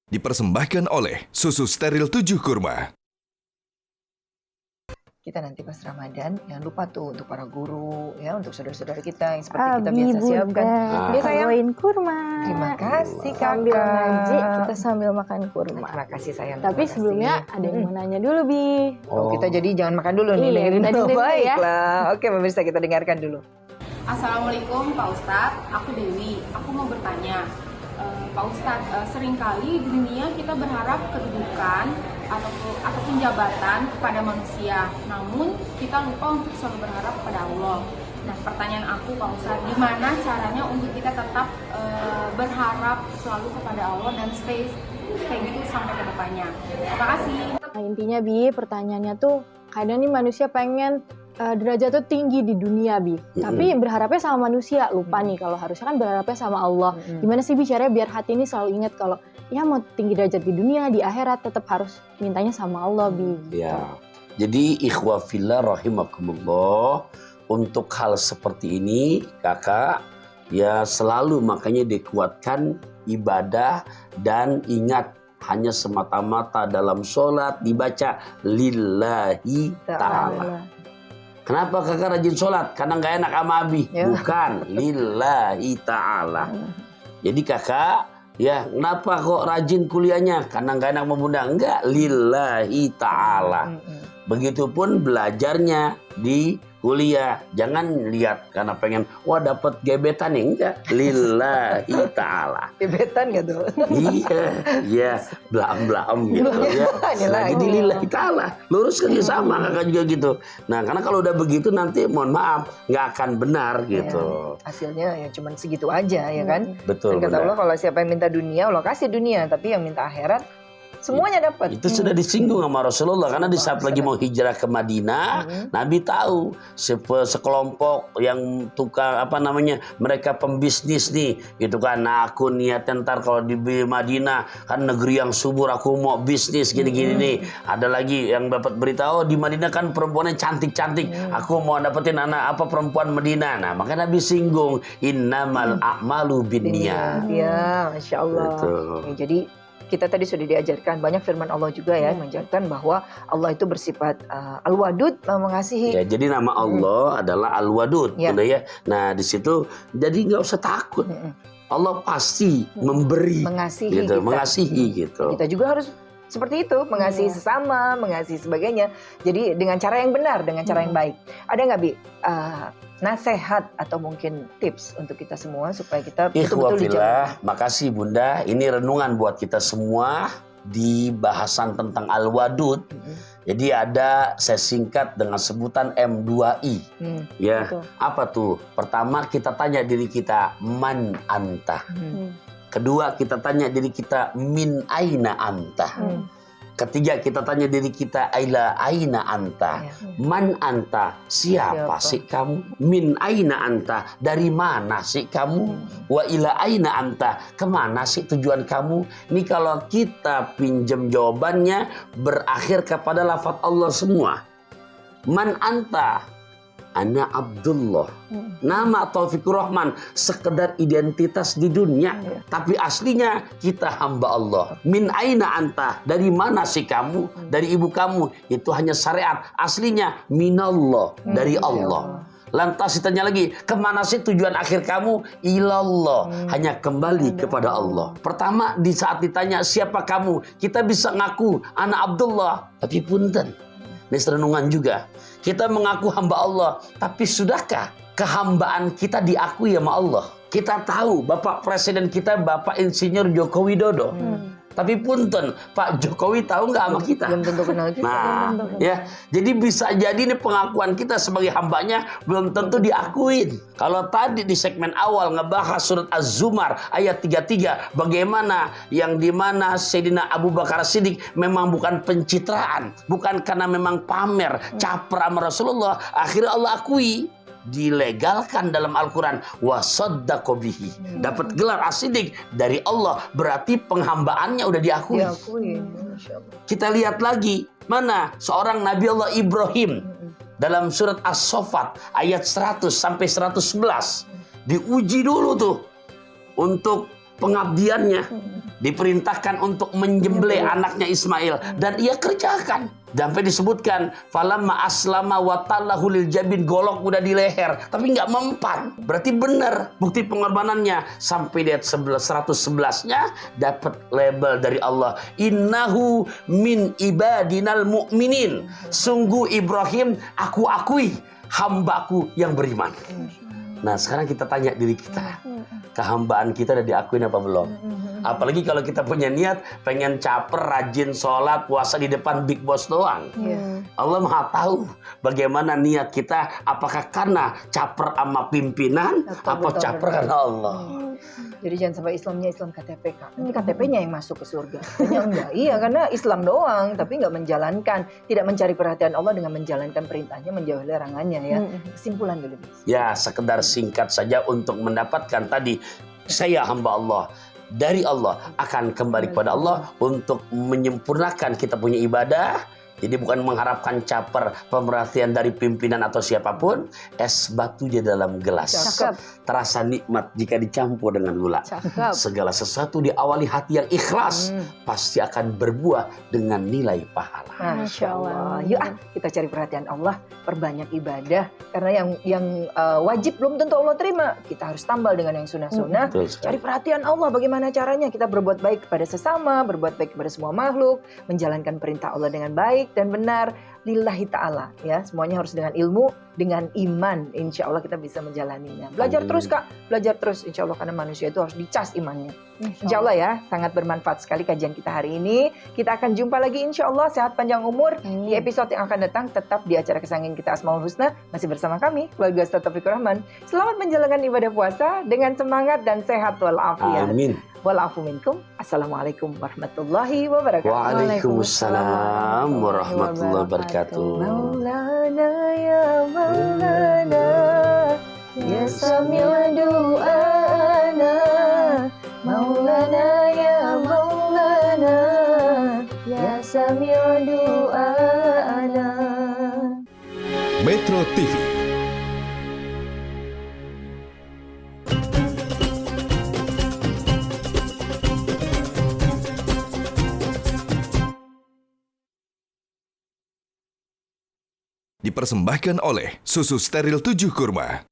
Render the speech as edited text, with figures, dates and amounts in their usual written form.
Dipersembahkan oleh Susu Steril 7 Kurma. Kita nanti pas Ramadan, jangan lupa tuh untuk para guru, ya, untuk saudara-saudara kita yang seperti kita biasa siapkan. Dia sayang kurma. Terima kasih Sambil kakak. ngaji, kita sambil makan kurma. Terima kasih sayang. Tapi terima sebelumnya kasih. ada yang mau nanya dulu, Bi. Oh, kita jadi jangan makan dulu nih, Iya, dengerin kita dulu. dengerin dulu ya. Baiklah, oke pemirsa kita dengarkan dulu. Assalamualaikum Pak Ustadz, aku Dewi. Aku mau bertanya, Pak Ustadz, seringkali di dunia kita berharap kedudukan ataupun jabatan kepada manusia, namun kita lupa untuk selalu berharap kepada Allah. Nah, pertanyaan aku Pak Ustadz, gimana caranya untuk kita tetap berharap selalu kepada Allah dan stay kayak gitu sampai ke depannya? Terima kasih. Nah, intinya, Bi, pertanyaannya tuh kadang nih manusia pengen derajat tuh tinggi di dunia, Bi. Tapi berharapnya sama manusia, lupa nih kalau harusnya kan berharapnya sama Allah. Gimana sih bicaranya biar hati ini selalu ingat kalau ya mau tinggi derajat di dunia, di akhirat tetap harus mintanya sama Allah, Bi. Ya. Jadi ikhwah fillah rahimakumullah, untuk hal seperti ini kakak ya selalu makanya dikuatkan ibadah dan ingat hanya semata-mata dalam sholat dibaca lillahi ta'ala. Kenapa kakak rajin sholat? Karena nggak enak sama Abi. Ya. Bukan, lillahi ta'ala. Jadi kakak, ya kenapa kok rajin kuliahnya? Karena nggak enak sama bunda. Enggak, lillahi ta'ala. Begitupun belajarnya di kuliah. Jangan lihat karena pengen, wah dapat gebetan nih. Enggak, lillahi ta'ala. Gebetan gak tuh? Iya, blam-blam gitu ya. Lagi di lillahi ta'ala. Lurus kerja sama kakak juga gitu. Nah, karena kalau udah begitu nanti mohon maaf nggak akan benar gitu. Hasilnya ya cuman segitu aja ya kan? Betul. Dan kata benar. Allah kalau siapa yang minta dunia, Allah kasih dunia. Tapi yang minta akhirat, semuanya dapat. Itu sudah disinggung sama Rasulullah karena di saat lagi mau hijrah ke Madinah, Nabi tahu sekelompok yang tukang mereka pembisnis nih, gitu kan. Nah, aku niatnya ntar kalau di Madinah kan negeri yang subur, aku mau bisnis gini-gini nih. Ada lagi yang dapat berita, oh di Madinah kan perempuannya cantik-cantik, aku mau dapetin perempuan Madinah. Nah, maka Nabi singgung innamal a'malu binniyat. Ya, Masya Allah. Betul. Ya, jadi kita tadi sudah diajarkan banyak firman Allah juga ya, mengajarkan bahwa Allah itu bersifat Al-Wadud, mengasihi. Ya, jadi nama Allah adalah Al-Wadud, Ya. Bunda ya. Nah, di situ jadi nggak usah takut. Allah pasti memberi, Mengasihi gitu, kita. mengasihi gitu. Kita juga harus seperti itu, mengasihi sesama, mengasihi sebagainya. Jadi dengan cara yang benar, dengan cara yang baik. Ada nggak, Bi, nasihat atau mungkin tips untuk kita semua supaya kita Ikhwah betul-betul dijauh? fillah, makasih Bunda. Ini renungan buat kita semua di bahasan tentang Al-Wadud. Jadi ada saya singkat dengan sebutan M2I. Ya, betul. apa tuh? Pertama kita tanya diri kita, man anta. Kedua kita tanya diri kita, min aina anta. Ketiga kita tanya diri kita, aina anta. Man anta, siapa sih kamu? Min aina anta, dari mana sih kamu? Wa ila aina anta, kemana sih tujuan kamu? Ini kalau kita pinjam jawabannya berakhir kepada lafaz Allah semua. Man anta, ana Abdullah. Nama Taufikur Rahman sekedar identitas di dunia, tapi aslinya kita hamba Allah. Min aina anta, dari mana sih kamu? Dari ibu kamu. Itu hanya syariat. Aslinya minallah, dari Allah. Lantas ditanya lagi, kemana sih tujuan akhir kamu? Ilallah, hanya kembali kepada Allah. Pertama, di saat ditanya siapa kamu, kita bisa ngaku ana Abdullah, tapi punten. Ini renungan juga. Kita mengaku hamba Allah, tapi sudahkah kehambaan kita diakui sama Allah? Kita tahu Bapak Presiden kita Bapak Insinyur Joko Widodo. Tapi punten, Pak Jokowi tahu nggak sama kita? Belum tentu kenal kita. Nah, ya, jadi bisa jadi ini pengakuan kita sebagai hambanya belum tentu diakuin. Kalau tadi di segmen awal ngebahas surat Az-Zumar ayat 33, bagaimana yang dimana Sayyidina Abu Bakar Siddiq memang bukan pencitraan, bukan karena memang pamer, caper sama Rasulullah, akhirnya Allah akui. Dilegalkan dalam Al-Quran, wasaddaqo bihi, dapat gelar as-siddiq dari Allah, berarti penghambaannya udah diakui. Kita lihat lagi mana seorang Nabi Allah Ibrahim dalam surat As-Saffat ayat 100 sampai 111 diuji dulu tuh untuk pengabdiannya. Diperintahkan untuk menyembelih anaknya Ismail dan ia kerjakan. Sampai disebutkan falamma aslama wa tallahu lil jabin, golok udah di leher tapi nggak mempan. Berarti benar bukti pengorbanannya. Sampai di ayat 111-nya dapat label dari Allah, innahu min ibadinal mu'minin. Sungguh Ibrahim aku akui hambaku yang beriman. Nah sekarang kita tanya diri kita, kehambaan kita udah diakuin apa belum? Apalagi kalau kita punya niat pengen caper, rajin sholat, puasa di depan big boss doang. Allah Maha tahu bagaimana niat kita, apakah karena caper sama pimpinan atau caper karena Allah. Jadi jangan sampai Islamnya Islam KTP, Kak. Nanti KTP-nya yang masuk ke surga. Katanya enggak. Iya, karena Islam doang, tapi enggak menjalankan, tidak mencari perhatian Allah dengan menjalankan perintahnya, menjauhi larangannya ya. Kesimpulan dulu. Ya, sekedar singkat saja untuk mendapatkan tadi, saya hamba Allah. Dari Allah akan kembali kepada Allah untuk menyempurnakan kita punya ibadah. Jadi bukan mengharapkan caper, pemerhatian dari pimpinan atau siapapun. Es batu di dalam gelas. Cakep. Terasa nikmat jika dicampur dengan gula. Cakep. Segala sesuatu diawali hati yang ikhlas pasti akan berbuah dengan nilai pahala. Masya Allah. Yuk kita cari perhatian Allah, perbanyak ibadah. Karena yang wajib belum tentu Allah terima. Kita harus tambal dengan yang sunnah-sunnah. Cari perhatian Allah, bagaimana caranya kita berbuat baik kepada sesama, berbuat baik kepada semua makhluk, menjalankan perintah Allah dengan baik dan benar lillahi ta'ala ya. Semuanya harus dengan ilmu, dengan iman. Insya Allah kita bisa menjalaninya. Belajar terus Kak, belajar terus insya Allah, karena manusia itu harus dicas imannya. Insya Allah ya, sangat bermanfaat sekali kajian kita hari ini. Kita akan jumpa lagi insya Allah, sehat panjang umur di episode yang akan datang. Tetap di acara kesayangan kita Asmaul Husna, masih bersama kami keluarga Ustaz Taufikur Rahman. Selamat menjalankan ibadah puasa dengan semangat dan sehat walafiat. Amin. Walafu minkum. Assalamualaikum warahmatullahi wabarakatuh. Waalaikumsalam warahmatullahi wabarakatuh. Maulana ya Maulana, ya sami' du'ana. Maulana ya Maulana, ya sami' du'ana. Metro TV. Dipersembahkan oleh Susu Steril 7 Kurma.